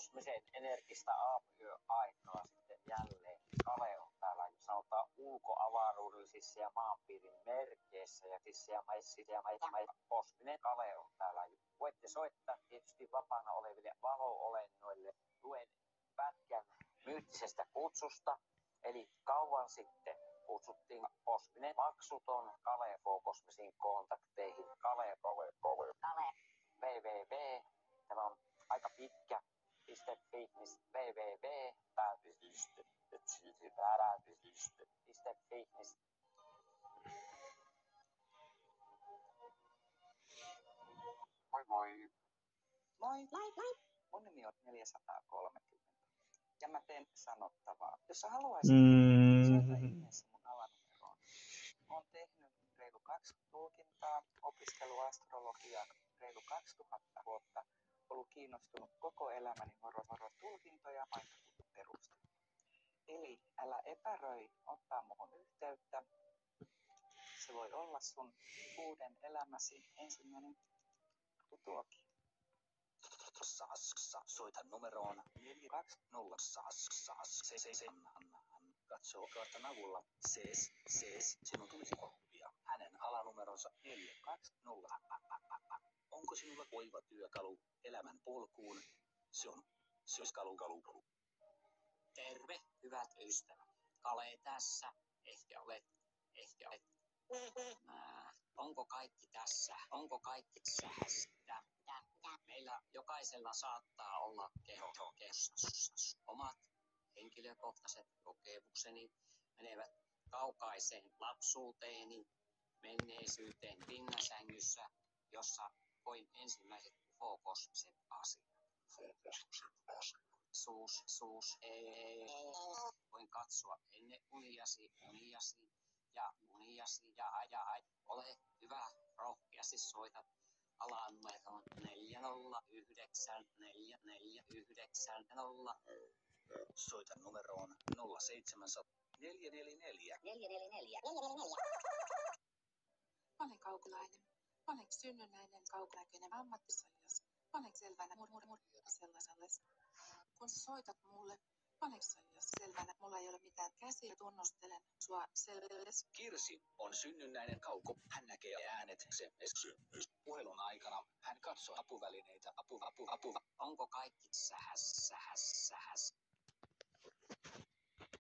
kosmisen energistä aamuyöaikaa sitten jälleen. Kale on täällä, sanotaan ulkoavaruudellisissa ja maanpiirin merkeissä ja messissä ja kosminen Kale on täällä. Voitte soittaa tietysti vapaana oleville valo-olennoille. Luen pätkän myyttisestä kutsusta, eli kauan sitten kutsuttiin kosminen maksuton Kale kosmisiin kontakteihin. Kale. www. Tämä on aika pitkä. .fitness www. .fitness. Moi moi. Moi. Mun nimi on 430. Ja mä teen sanottavaa. Jos sä haluaisit soita ihmeessä mun alanumeroon. Oon tehnyt reilu 20 tulkintaa, opiskellut astrologiaa reilu 2000 vuotta, ollut kiinnostunut koko elämäni horotulkintoja paikkakunnan perusteella. Eli älä epäröi ottaa muhun yhteyttä. Se voi olla sun uuden elämäsi ensimmäinen tuokio. Soita numeroon 420 Katsoo kartan avulla. Sinun tulisi oppia hänen alanumeronsa 420. Onko sinulla oiva työkalu elämän polkuun? Se on kalu. Terve, hyvät ystävät. Kale tässä. Ehkä olet. Onko kaikki tässä? Onko kaikki sähästä? Meillä jokaisella saattaa olla omat henkilökohtaiset kokemukseni menevät kaukaiseen lapsuuteeni, menneisyyteen pinnasängyssä, jossa koin ensimmäiset ufokosmiset asiat. Voin katsoa ennen uniasi ja ole hyvä, rohkeasti soitat alanumeroon 409 449 Soita numeroon 0700 444. Olen kaukolainen. Olen synnynnäinen, kaukonäköinen ammattisotilas. Olen selvänä sellaiselle. Kun soitat mulle, olen selvänä. Mulla ei ole mitään käsiä. Tunnustelen sua selvellesi. Kirsi on synnynnäinen kauko. Hän näkee äänet puhelun aikana. Hän katsoo apuvälineitä. Apu. Onko kaikki sähässä?